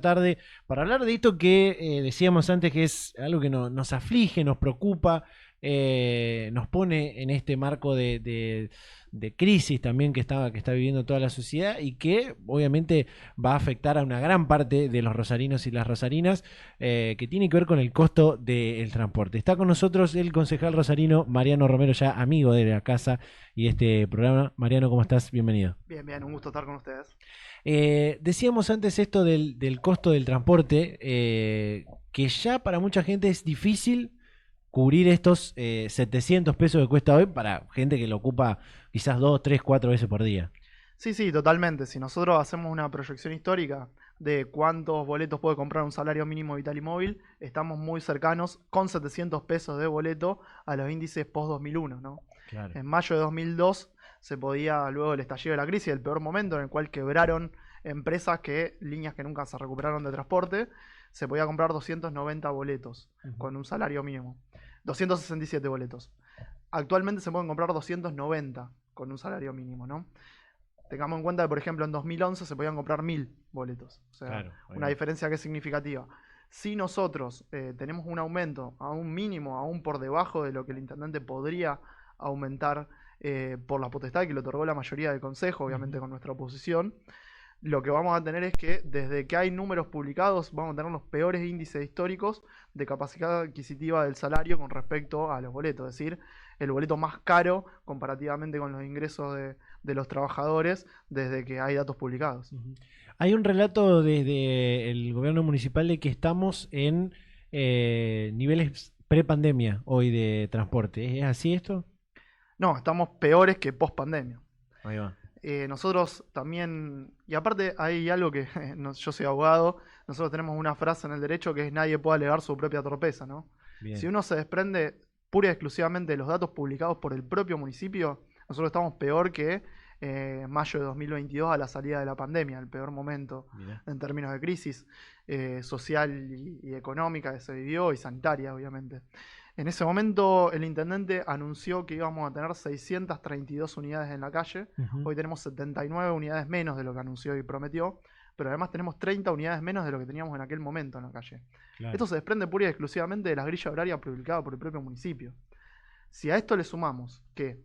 Tarde para hablar de esto que decíamos antes que es algo que nos aflige, nos preocupa, nos pone en este marco de crisis también que está viviendo toda la sociedad y que obviamente va a afectar a una gran parte de los rosarinos y las rosarinas, que tiene que ver con el costo del transporte. Está con nosotros el concejal rosarino Mariano Romero, ya amigo de la casa y de este programa. Mariano, ¿cómo estás? Bienvenido. Bien, bien, un gusto estar con ustedes. Decíamos antes esto del costo del transporte, que ya para mucha gente es difícil cubrir estos 700 pesos que cuesta hoy para gente que lo ocupa quizás 2, 3, 4 veces por día. Sí, sí, totalmente. Si nosotros hacemos una proyección histórica de cuántos boletos puede comprar un salario mínimo vital y móvil, estamos muy cercanos con 700 pesos de boleto a los índices post-2001, ¿no? Claro. En mayo de 2002 se podía, luego del estallido de la crisis, el peor momento en el cual quebraron empresas líneas que nunca se recuperaron de transporte, se podía comprar 290 boletos con un salario mínimo. 267 boletos. Actualmente se pueden comprar 290 con un salario mínimo, ¿no? Tengamos en cuenta que, por ejemplo, en 2011 se podían comprar 1000 boletos. O sea, Claro, una diferencia que es significativa. Si nosotros tenemos un aumento a un mínimo, aún por debajo de lo que el intendente podría aumentar por la potestad que le otorgó la mayoría del consejo, obviamente con nuestra oposición, lo que vamos a tener es que desde que hay números publicados vamos a tener los peores índices históricos de capacidad adquisitiva del salario con respecto a los boletos, es decir, el boleto más caro comparativamente con los ingresos de los trabajadores desde que hay datos publicados. Hay un relato desde el gobierno municipal de que estamos en niveles prepandemia hoy de transporte. ¿Es así esto? No, estamos peores que post pandemia. Ahí va. Nosotros también, y aparte hay algo que yo soy abogado, nosotros tenemos una frase en el derecho que es nadie puede alegar su propia torpeza, ¿no? Si Bien. uno se desprende pura y exclusivamente de los datos publicados por el propio municipio, nosotros estamos peor que mayo de 2022 a la salida de la pandemia, el peor momento Mirá. en términos de crisis social y económica que se vivió y sanitaria, obviamente. En ese momento el intendente anunció que íbamos a tener 632 unidades en la calle. Ujú. Hoy tenemos 79 unidades menos de lo que anunció y prometió, pero además tenemos 30 unidades menos de lo que teníamos en aquel momento en la calle. Claro. Esto se desprende pura y exclusivamente de la grilla horaria publicada por el propio municipio. Si a esto le sumamos que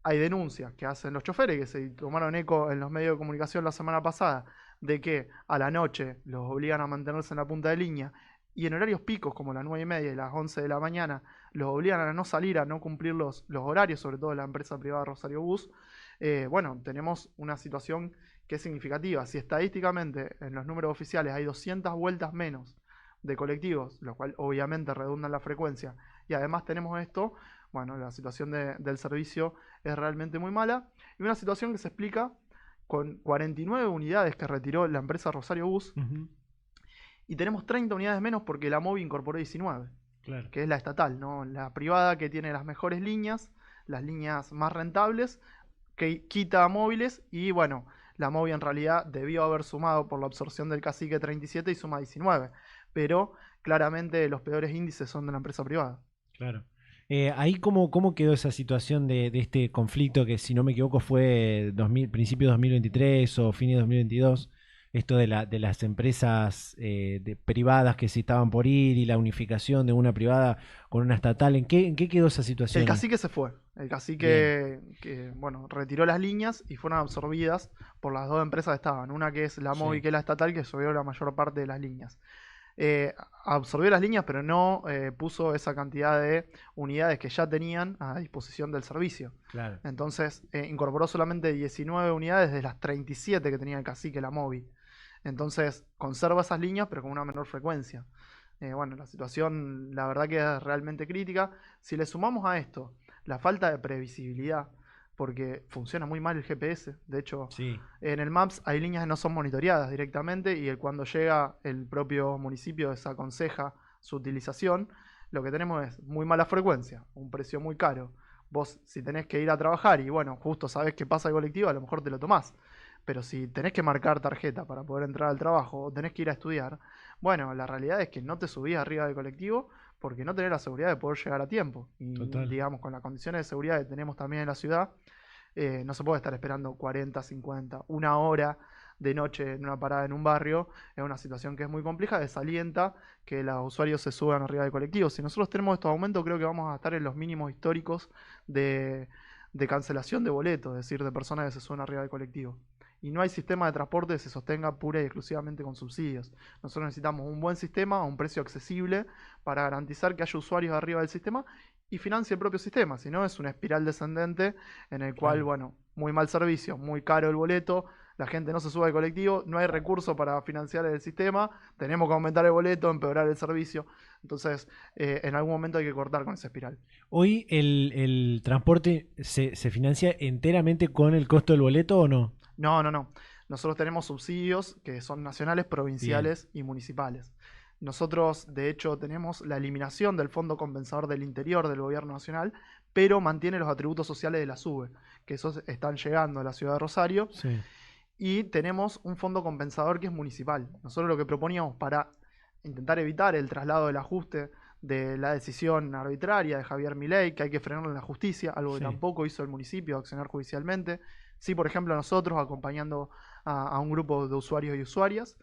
hay denuncias que hacen los choferes, que se tomaron eco en los medios de comunicación la semana pasada, de que a la noche los obligan a mantenerse en la punta de línea y en horarios picos como las 9:30 y las 11 de la mañana los obligan a no salir, a no cumplir los horarios, sobre todo la empresa privada Rosario Bus, bueno, tenemos una situación que es significativa. Si estadísticamente en los números oficiales hay 200 vueltas menos de colectivos, lo cual obviamente redunda en la frecuencia, y además tenemos esto, bueno, la situación del servicio es realmente muy mala, y una situación que se explica con 49 unidades que retiró la empresa Rosario Bus, Ujú. y tenemos 30 unidades menos porque la MOVI incorporó 19, Claro. que es la estatal, ¿no? La privada que tiene las mejores líneas, las líneas más rentables, que quita a móviles, y bueno, la MOVI en realidad debió haber sumado por la absorción del cacique 37 y suma 19, pero claramente los peores índices son de la empresa privada. Claro. Ahí cómo quedó esa situación de este conflicto que si no me equivoco fue 2000, principio de 2023 o fin de 2022, esto de las empresas privadas que se estaban por ir y la unificación de una privada con una estatal, ¿en qué quedó esa El situación? cacique se fue. El Bien. cacique que, bueno, retiró las líneas y fueron absorbidas por las dos empresas que estaban. Una que es la MOVI, Sí. que es la estatal, que absorbió la mayor parte de las líneas. Absorbió las líneas, pero no puso esa cantidad de unidades que ya tenían a disposición del servicio. Claro. Entonces, incorporó solamente 19 unidades de las 37 que tenía el cacique, la MOVI. Entonces, conserva esas líneas, pero con una menor frecuencia. Bueno, la situación, la verdad que es realmente crítica. Si le sumamos a esto la falta de previsibilidad, porque funciona muy mal el GPS, de hecho, Sí. en el Maps hay líneas que no son monitoreadas directamente y cuando llega el propio municipio desaconseja su utilización, lo que tenemos es muy mala frecuencia, un precio muy caro. Vos, si tenés que ir a trabajar y bueno, justo sabés que pasa el colectivo, a lo mejor te lo tomás. Pero si tenés que marcar tarjeta para poder entrar al trabajo o tenés que ir a estudiar, bueno, la realidad es que no te subís arriba del colectivo porque no tenés la seguridad de poder llegar a tiempo. Y Total. digamos, con las condiciones de seguridad que tenemos también en la ciudad, no se puede estar esperando 40, 50, una hora de noche en una parada en un barrio, es una situación que es muy compleja, desalienta que los usuarios se suban arriba del colectivo. Si nosotros tenemos estos aumentos, creo que vamos a estar en los mínimos históricos de, de cancelación de boletos, es decir, de personas que se suben arriba del colectivo. Y no hay sistema de transporte que se sostenga pura y exclusivamente con subsidios. Nosotros necesitamos un buen sistema a un precio accesible para garantizar que haya usuarios arriba del sistema y financie el propio sistema. Si no, es una espiral descendente en el cual, Claro. bueno, muy mal servicio, muy caro el boleto, la gente no se sube al colectivo, no hay recursos para financiar el sistema, tenemos que aumentar el boleto, empeorar el servicio. Entonces, en algún momento hay que cortar con esa espiral. Hoy el transporte se financia enteramente con el costo del boleto o no? No, no, no. Nosotros tenemos subsidios que son nacionales, Bien, provinciales y municipales. Nosotros, de hecho, tenemos la eliminación del Fondo Compensador del Interior del Gobierno Nacional, pero mantiene los atributos sociales de la SUBE, que esos están llegando a la ciudad de Rosario, sí, y tenemos un fondo compensador que es municipal. Nosotros lo que proponíamos para intentar evitar el traslado del ajuste de la decisión arbitraria de Javier Milei, que hay que frenarlo en la justicia, algo que sí. tampoco hizo el municipio, accionar judicialmente. Sí, por ejemplo, nosotros acompañando a un grupo de usuarios y usuarias.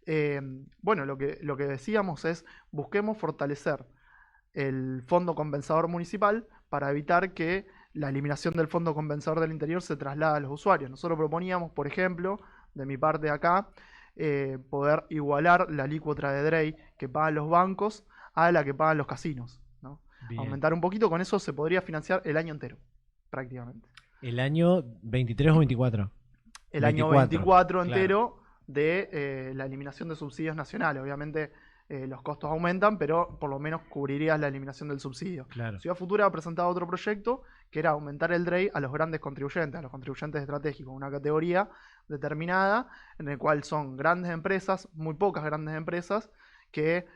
Eh, bueno, lo que decíamos es busquemos fortalecer el fondo compensador municipal para evitar que la eliminación del fondo compensador del interior se traslade a los usuarios. Nosotros proponíamos, por ejemplo, de mi parte acá, poder igualar la alícuota de DREI que pagan los bancos a la que pagan los casinos, ¿no? Bien. Aumentar un poquito, con eso se podría financiar el año entero, prácticamente. ¿El año 23 o 24? El año 24, 24 claro, entero de la eliminación de subsidios nacionales. Obviamente los costos aumentan, pero por lo menos cubrirías la eliminación del subsidio. claro. Ciudad Futura ha presentado otro proyecto que era aumentar el DREI a los grandes contribuyentes, a los contribuyentes estratégicos, una categoría determinada en el cual son grandes empresas, muy pocas grandes empresas, que,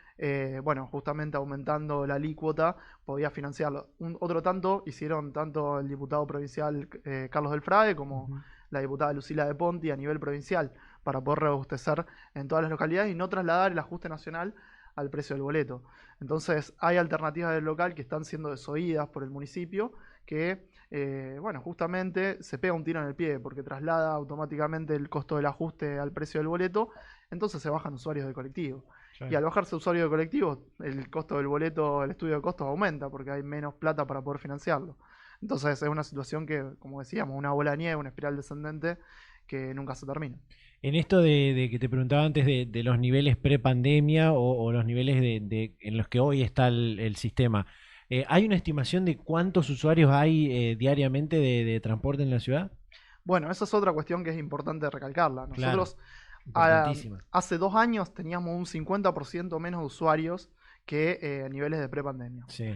bueno, justamente aumentando la alícuota podía financiarlo. Otro tanto hicieron tanto el diputado provincial Carlos del Frade como Ujú. la diputada Lucila de Ponti a nivel provincial para poder reabastecer en todas las localidades y no trasladar el ajuste nacional al precio del boleto. Entonces hay alternativas del local que están siendo desoídas por el municipio que, bueno, justamente se pega un tiro en el pie porque traslada automáticamente el costo del ajuste al precio del boleto, entonces se bajan usuarios de colectivo. Y Claro. al bajarse usuarios de colectivo, el costo del boleto, el estudio de costos aumenta porque hay menos plata para poder financiarlo. Entonces es una situación que, como decíamos, una bola de nieve, una espiral descendente que nunca se termina. En esto de que te preguntaba antes de los niveles pre-pandemia o los niveles en los que hoy está el sistema, ¿hay una estimación de cuántos usuarios hay diariamente de transporte en la ciudad? Bueno, esa es otra cuestión que es importante recalcarla. Claro, Nosotros importantísima. hace 2 años teníamos un 50% menos de usuarios que niveles de prepandemia. Sí,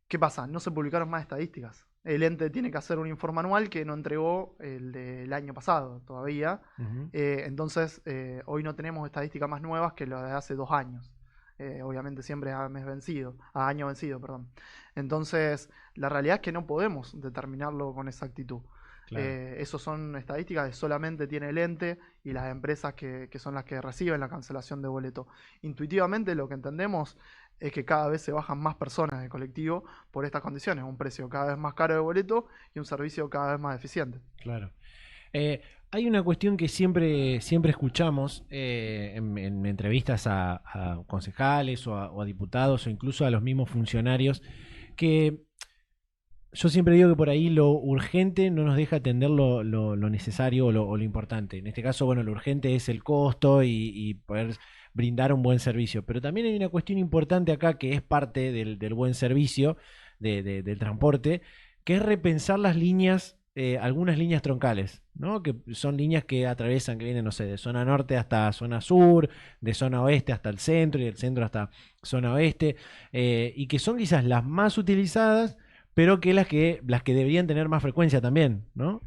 ¿Qué pasa? No se publicaron más estadísticas. El ente tiene que hacer un informe anual que no entregó el del año pasado todavía. ujú, Entonces, hoy no tenemos estadísticas más nuevas que las de hace 2 años. Obviamente siempre a mes vencido, a año vencido, perdón. Entonces, la realidad es que no podemos determinarlo con exactitud. claro. Esos son estadísticas que solamente tiene el ente y las empresas que son las que reciben la cancelación de boleto. Intuitivamente lo que entendemos es que cada vez se bajan más personas del colectivo por estas condiciones, un precio cada vez más caro de boleto y un servicio cada vez más eficiente. Claro. Hay una cuestión que siempre escuchamos en entrevistas a concejales o a diputados o incluso a los mismos funcionarios, que yo siempre digo que por ahí lo urgente no nos deja atender lo necesario o lo importante. En este caso, bueno, lo urgente es el costo y poder brindar un buen servicio. Pero también hay una cuestión importante acá que es parte del buen servicio del transporte, que es repensar las líneas, algunas líneas troncales, ¿no? Que son líneas que atraviesan, que vienen, no sé, de zona norte hasta zona sur, de zona oeste hasta el centro y del centro hasta zona oeste, y que son quizás las más utilizadas pero que las que deberían tener más frecuencia también, ¿no?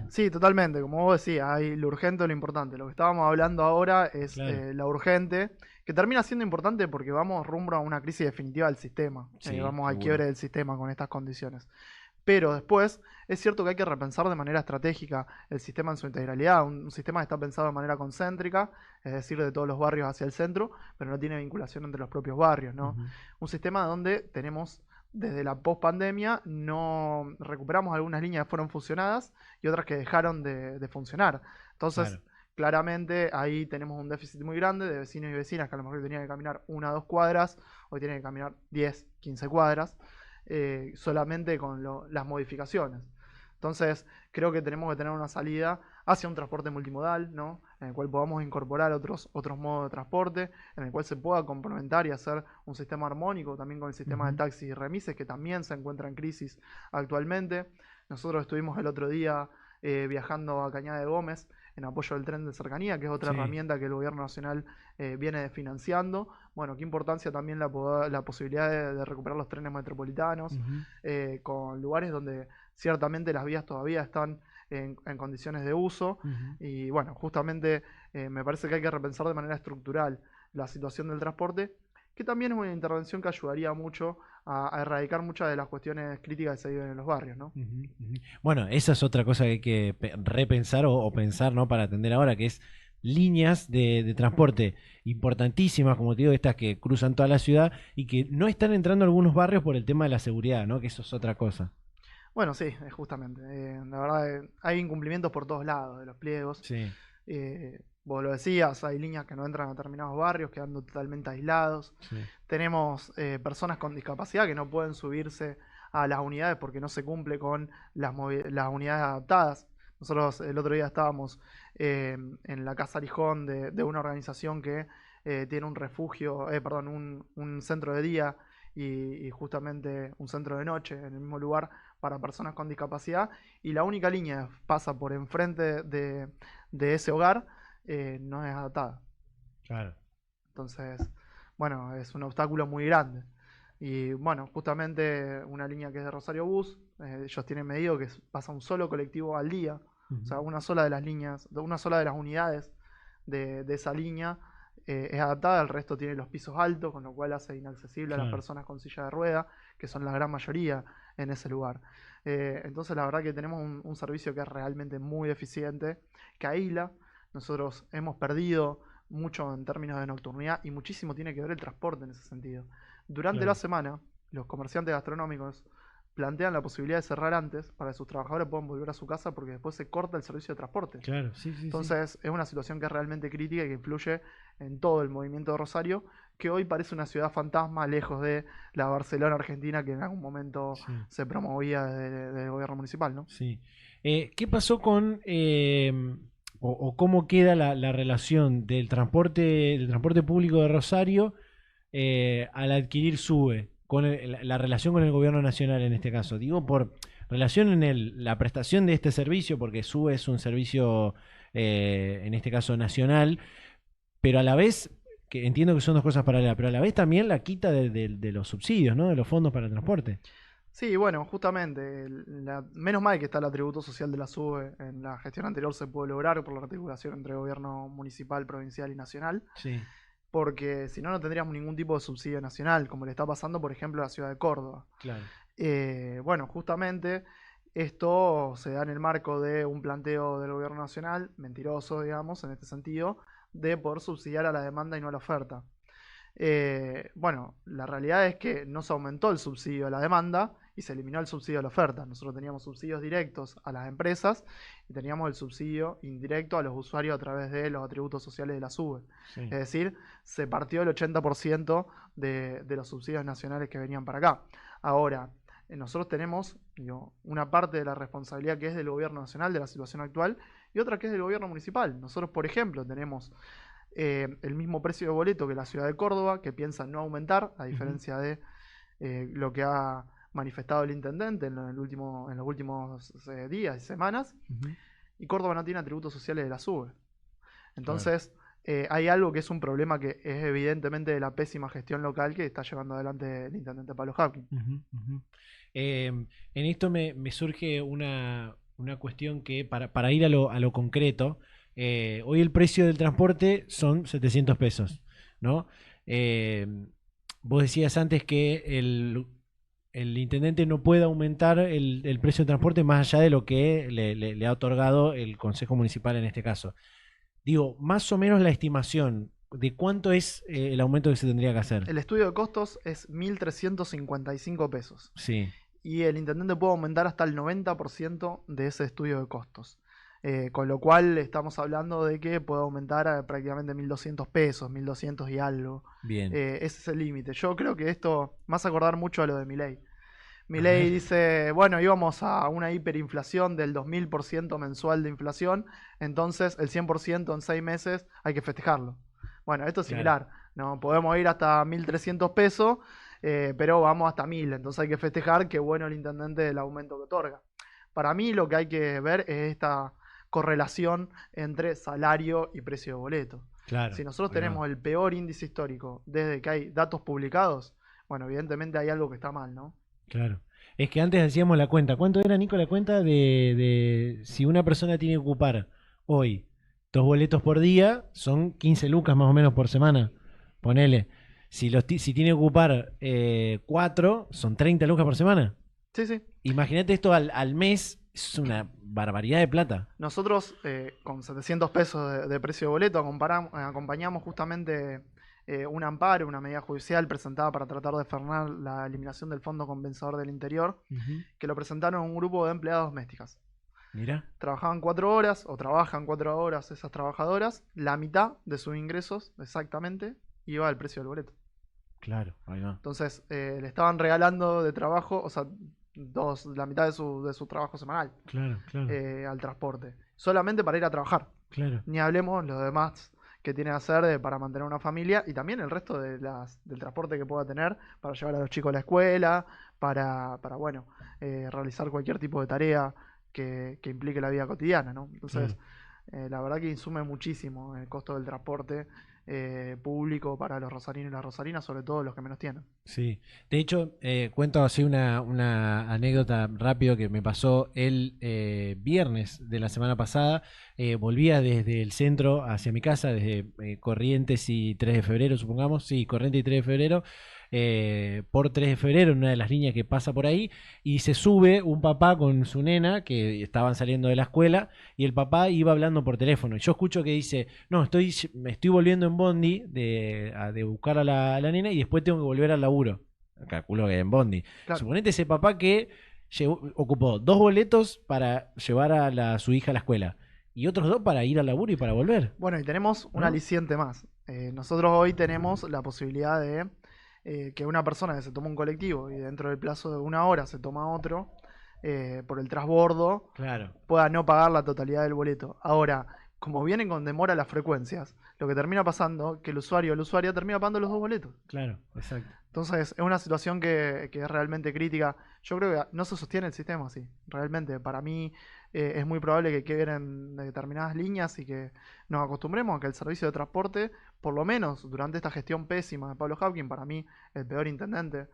Sí, totalmente, como vos decías, hay lo urgente o lo importante. Lo que estábamos hablando ahora es Claro. lo urgente, que termina siendo importante porque vamos rumbo a una crisis definitiva del sistema. Sí, Vamos al seguro. quiebre del sistema con estas condiciones. Pero después es cierto que hay que repensar de manera estratégica el sistema en su integralidad. Un sistema que está pensado de manera concéntrica, es decir, de todos los barrios hacia el centro, pero no tiene vinculación entre los propios barrios, ¿no? Ujú. Un sistema donde tenemos, desde la post-pandemia, no recuperamos algunas líneas que fueron fusionadas y otras que dejaron de funcionar. Entonces, Claro. claramente ahí tenemos un déficit muy grande de vecinos y vecinas que a lo mejor tenían que caminar 1 o 2 cuadras, hoy tienen que caminar 10, 15 cuadras, solamente con las modificaciones. Entonces, creo que tenemos que tener una salida hacia un transporte multimodal, ¿no? En el cual podamos incorporar otros modos de transporte, en el cual se pueda complementar y hacer un sistema armónico también con el sistema de taxis y remises, que también se encuentra en crisis actualmente. Nosotros estuvimos el otro día viajando a Cañada de Gómez en apoyo del tren de cercanía, que es otra herramienta que el gobierno nacional viene financiando. Bueno, qué importancia también la posibilidad de recuperar los trenes metropolitanos, con lugares donde ciertamente las vías todavía están en condiciones de uso. Y bueno, justamente me parece que hay que repensar de manera estructural la situación del transporte, que también es una intervención que ayudaría mucho a erradicar muchas de las cuestiones críticas que se viven en los barrios, ¿no? Bueno, esa es otra cosa que hay que repensar o pensar, ¿no? Para atender ahora, que es líneas de transporte importantísimas, como te digo, estas que cruzan toda la ciudad y que no están entrando a algunos barrios por el tema de la seguridad, ¿no? Que eso es otra cosa. Bueno, sí, justamente. La verdad, hay incumplimientos por todos lados de los pliegos. Sí. Vos lo decías, hay líneas que no entran a determinados barrios, quedando totalmente aislados. Sí. Tenemos personas con discapacidad que no pueden subirse a las unidades porque no se cumple con las unidades adaptadas. Nosotros el otro día estábamos en la Casa Arijón de una organización que tiene un refugio, un centro de día y justamente un centro de noche en el mismo lugar para personas con discapacidad, y la única línea que pasa por enfrente de ese hogar no es adaptada. Claro. Entonces, bueno, es un obstáculo muy grande. Y bueno, justamente una línea que es de Rosario Bus, ellos tienen medido que pasa un solo colectivo al día, o sea, una sola de las líneas, una sola de las unidades de esa línea es adaptada, el resto tiene los pisos altos, con lo cual hace inaccesible a las personas con silla de rueda, que son la gran mayoría en ese lugar. Entonces la verdad que tenemos un servicio que es realmente muy eficiente, que aísla. Nosotros hemos perdido mucho en términos de nocturnidad y muchísimo tiene que ver el transporte en ese sentido. Durante la semana, los comerciantes gastronómicos plantean la posibilidad de cerrar antes para que sus trabajadores puedan volver a su casa, porque después se corta el servicio de transporte. Claro, sí. Entonces es una situación que es realmente crítica y que influye en todo el movimiento de Rosario, que hoy parece una ciudad fantasma lejos de la Barcelona argentina que en algún momento se promovía desde el gobierno municipal, ¿no? Sí. ¿Qué pasó con o cómo queda la relación del transporte público de Rosario al adquirir SUBE, con la relación con el gobierno nacional en este caso? Digo, por relación en la prestación de este servicio, porque SUBE es un servicio, en este caso nacional, pero a la vez, que entiendo que son dos cosas paralelas, pero a la vez también la quita de los subsidios, ¿no? De los fondos para el transporte. Sí, bueno, justamente, menos mal que está el atributo social de la SUBE. En la gestión anterior se pudo lograr por la articulación entre gobierno municipal, provincial y nacional. Sí. Porque si no, no tendríamos ningún tipo de subsidio nacional, como le está pasando, por ejemplo, a la ciudad de Córdoba. Claro. Bueno, justamente esto se da en el marco de un planteo del gobierno nacional, mentiroso, digamos, en este sentido, de poder subsidiar a la demanda y no a la oferta. Bueno, la realidad es que no se aumentó el subsidio a la demanda y se eliminó el subsidio a la oferta. Nosotros teníamos subsidios directos a las empresas y teníamos el subsidio indirecto a los usuarios a través de los atributos sociales de la SUBE. Sí. Es decir, se partió el 80% de los subsidios nacionales que venían para acá. Ahora, nosotros tenemos una parte de la responsabilidad que es del gobierno nacional de la situación actual y otra que es del gobierno municipal. Nosotros, por ejemplo, tenemos el mismo precio de boleto que la ciudad de Córdoba, que piensa no aumentar, a diferencia de lo que ha manifestado el intendente en los últimos días y semanas. Y Córdoba no tiene atributos sociales de la SUBE. Entonces, hay algo que es un problema que es evidentemente de la pésima gestión local que está llevando adelante el intendente Pablo Hapkin. En esto me surge una cuestión que para ir a lo concreto, hoy el precio del transporte son 700 pesos, ¿no? Vos decías antes que el intendente no puede aumentar el precio del transporte más allá de lo que le ha otorgado el Consejo Municipal en este caso. Digo, más o menos la estimación de cuánto es el aumento que se tendría que hacer. El estudio de costos es 1.355 pesos. Sí. Y el intendente puede aumentar hasta el 90% de ese estudio de costos. Con lo cual estamos hablando de que puede aumentar a prácticamente 1.200 pesos, 1.200 y algo. Bien. Ese es el límite. Yo creo que esto me hace acordar mucho a lo de Milei. A Milei ver. dice, bueno, íbamos a una hiperinflación del 2000% mensual de inflación, entonces el 100% en 6 meses hay que festejarlo. Bueno, esto es Claro. similar, ¿no? Podemos ir hasta 1.300 pesos, pero vamos hasta 1.000, entonces hay que festejar que bueno el intendente del aumento que otorga. Para mí lo que hay que ver es esta correlación entre salario y precio de boleto. Claro. Si nosotros Ahí va. tenemos el peor índice histórico desde que hay datos publicados, bueno, evidentemente hay algo que está mal, ¿no? Claro. Es que antes hacíamos la cuenta. ¿Cuánto era, Nico, la cuenta de si una persona tiene que ocupar hoy 2 boletos por día? Son 15 lucas más o menos por semana. Ponele. Si tiene que ocupar 4, son 30 lucas por semana. Sí, sí. Imagínate esto al mes. Es una barbaridad de plata. Nosotros con 700 pesos de precio de boleto acompañamos justamente un amparo, una medida judicial presentada para tratar de frenar la eliminación del Fondo Compensador del Interior, Ujú. que lo presentaron un grupo de empleadas domésticas. Mirá. Trabajaban 4 horas o trabajan 4 horas esas trabajadoras, la mitad de sus ingresos exactamente iba al precio del boleto. Claro, ahí va. Entonces le estaban regalando de trabajo, o sea, la mitad de su trabajo semanal Claro, claro, al transporte, solamente para ir a trabajar. claro. Ni hablemos los demás que tiene que hacer para mantener una familia y también el resto del transporte que pueda tener para llevar a los chicos a la escuela, para bueno, realizar cualquier tipo de tarea que implique la vida cotidiana, ¿no? Claro. Entonces, la verdad que insume muchísimo el costo del transporte público para los rosarinos y las rosarinas, sobre todo los que menos tienen. Sí, de hecho, cuento así una anécdota rápido que me pasó el viernes de la semana pasada. Volvía desde el centro hacia mi casa, desde Corrientes y 3 de febrero, supongamos. Sí, Corrientes y 3 de febrero. Por 3 de febrero, en una de las líneas que pasa por ahí, y se sube un papá con su nena que estaban saliendo de la escuela, y el papá iba hablando por teléfono. Y yo escucho que dice, no, me estoy volviendo en Bondi de buscar a la nena y después tengo que volver al laburo. Calculo que en Bondi. Claro. Suponete ese papá que ocupó 2 boletos para llevar su hija a la escuela y otros 2 para ir al laburo y para volver, Bueno, y tenemos un ¿no? aliciente más. Nosotros hoy tenemos la posibilidad de que una persona que se toma un colectivo y dentro del plazo de 1 hora se toma otro, por el transbordo, Claro, pueda no pagar la totalidad del boleto. Ahora, como vienen con demora las frecuencias, lo que termina pasando es que el usuario o la usuaria termina pagando los 2 boletos. claro, exacto. Entonces, es una situación que es realmente crítica. Yo creo que no se sostiene el sistema así. Realmente, para mí es muy probable que queden determinadas líneas y que nos acostumbremos a que el servicio de transporte, por lo menos durante esta gestión pésima de Pablo Hapkin, para mí el peor intendente,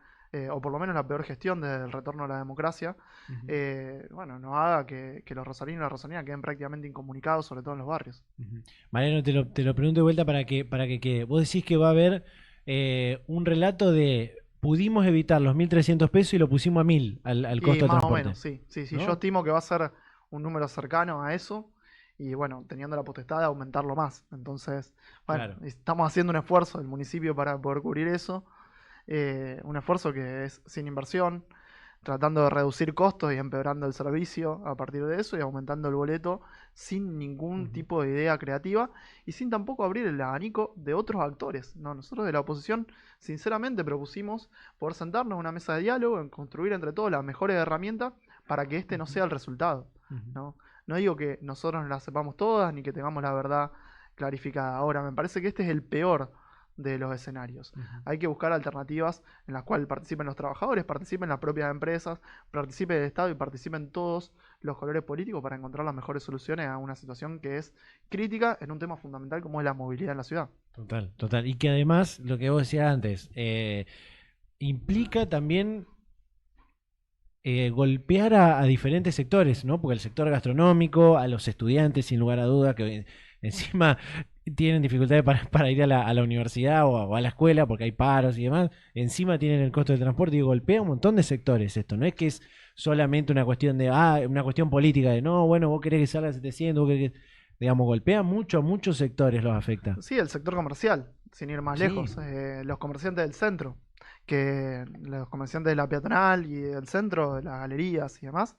o por lo menos la peor gestión desde el retorno a la democracia, Ujú, bueno, nos haga que los rosarinos y las rosarinas queden prácticamente incomunicados, sobre todo en los barrios. ujú. Mariano, te lo pregunto de vuelta para que quede. Vos decís que va a haber un relato de pudimos evitar los 1.300 pesos y lo pusimos a 1.000 al Y costo de más o transporte, menos, sí, sí, sí. Yo ¿no? estimo que va a ser un número cercano a eso. Y bueno, teniendo la potestad de aumentarlo más. Entonces, bueno, Claro. estamos haciendo un esfuerzo del municipio para poder cubrir eso. Un esfuerzo que es sin inversión, tratando de reducir costos y empeorando el servicio a partir de eso y aumentando el boleto sin ningún Ujú. tipo de idea creativa y sin tampoco abrir el abanico de otros actores. No, nosotros de la oposición, sinceramente, propusimos poder sentarnos en una mesa de diálogo, en construir entre todos las mejores herramientas para que este no Ujú, sea el resultado. ujú, ¿No? No digo que nosotros no las sepamos todas ni que tengamos la verdad clarificada. Ahora, me parece que este es el peor de los escenarios. ujú. Hay que buscar alternativas en las cuales participen los trabajadores, participen las propias empresas, participe el Estado y participen todos los colores políticos para encontrar las mejores soluciones a una situación que es crítica en un tema fundamental como es la movilidad en la ciudad. Total, total. Y que además, lo que vos decías antes, implica también golpear a diferentes sectores, ¿no? Porque el sector gastronómico, a los estudiantes, sin lugar a duda, que encima tienen dificultades para ir a la universidad o a la escuela porque hay paros y demás, encima tienen el costo del transporte y golpea un montón de sectores esto. No es que es solamente una cuestión una cuestión política de, no, bueno, vos querés que salga a 700, vos querés digamos, golpea mucho a muchos sectores, los afecta. Sí, el sector comercial, sin ir más Sí, lejos, los comerciantes del centro, que los comerciantes de la peatonal y del centro, de las galerías y demás,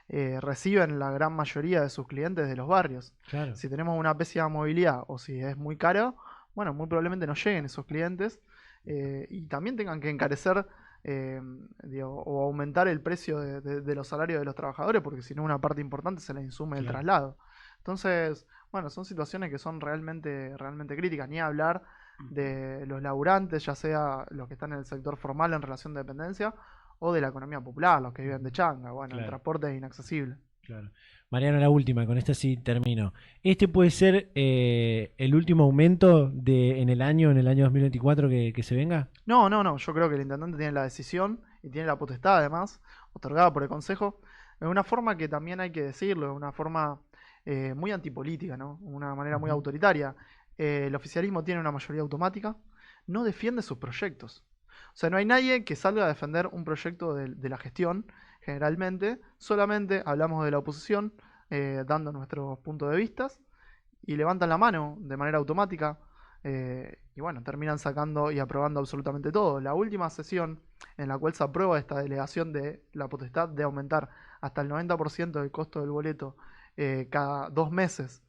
reciben la gran mayoría de sus clientes de los barrios. Claro. Si tenemos una pésima movilidad o si es muy cara, bueno, muy probablemente no lleguen esos clientes y también tengan que encarecer o aumentar el precio de los salarios de los trabajadores, porque si no una parte importante se la insume el traslado. Entonces, bueno, son situaciones que son realmente críticas, ni hablar de los laburantes, ya sea los que están en el sector formal en relación de dependencia o de la economía popular, los que viven de changa. Bueno, el transporte es inaccesible. Claro. Mariano, la última, con esta sí termino. ¿Este puede ser el último aumento en el año 2024 que se venga? No, yo creo que el intendente tiene la decisión y tiene la potestad además, otorgada por el Consejo, de una forma que también hay que decirlo, de una forma muy antipolítica, ¿no? Una manera muy autoritaria. El oficialismo tiene una mayoría automática, no defiende sus proyectos. O sea, no hay nadie que salga a defender un proyecto de la gestión, generalmente. Solamente hablamos de la oposición, dando nuestros puntos de vista, y levantan la mano de manera automática. Y bueno, terminan sacando y aprobando absolutamente todo. La última sesión en la cual se aprueba esta delegación de la potestad de aumentar hasta el 90% del costo del boleto cada 2 meses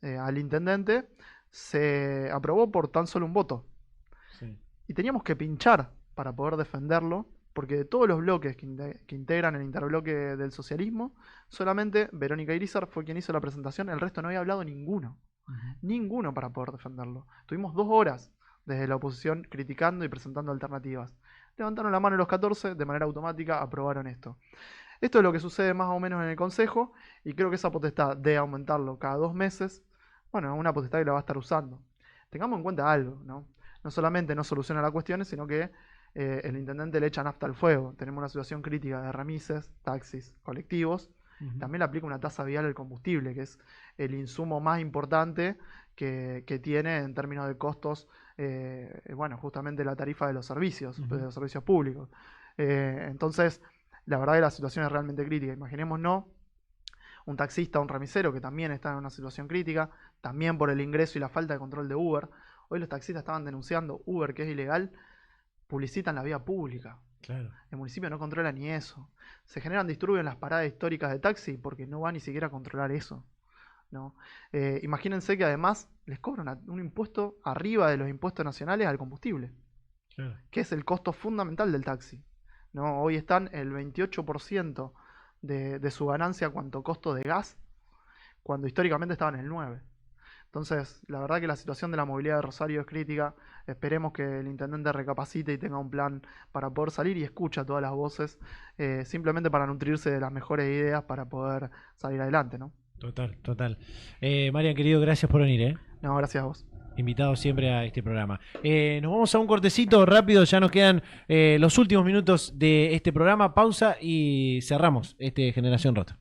al intendente, se aprobó por tan solo un voto. Sí. Y teníamos que pinchar para poder defenderlo, porque de todos los bloques que integran el interbloque del socialismo, solamente Verónica Irizar fue quien hizo la presentación, el resto no había hablado ninguno. Ninguno para poder defenderlo. Tuvimos 2 horas desde la oposición criticando y presentando alternativas. Levantaron la mano los 14, de manera automática aprobaron esto. Esto es lo que sucede más o menos en el Consejo, y creo que esa potestad de aumentarlo cada 2 meses, bueno, es una potestad que la va a estar usando. Tengamos en cuenta algo, ¿no? No solamente no soluciona las cuestiones, sino que el intendente le echa nafta al fuego. Tenemos una situación crítica de remises, taxis, colectivos. También le aplica una tasa vial al combustible, que es el insumo más importante que tiene en términos de costos, bueno, justamente la tarifa de los servicios públicos. Entonces, la verdad que la situación es realmente crítica. Imaginémonos un taxista, un remisero que también está en una situación crítica, también por el ingreso y la falta de control de Uber. Hoy los taxistas estaban denunciando Uber, que es ilegal, publicitan la vía pública. Claro. El municipio no controla ni eso. Se generan disturbios en las paradas históricas de taxi porque no va ni siquiera a controlar eso, ¿no? Imagínense que además les cobran un impuesto arriba de los impuestos nacionales al combustible, claro, que es el costo fundamental del taxi, ¿no? Hoy están el 28% de su ganancia cuanto costo de gas, cuando históricamente estaban en el 9%. Entonces, la verdad que la situación de la movilidad de Rosario es crítica. Esperemos que el intendente recapacite y tenga un plan para poder salir y escucha todas las voces, simplemente para nutrirse de las mejores ideas para poder salir adelante, ¿no? Total. Marian, querido, gracias por venir, ¿eh? No, gracias a vos. Invitado siempre a este programa. Nos vamos a un cortecito rápido, ya nos quedan los últimos minutos de este programa. Pausa y cerramos este Generación Rota.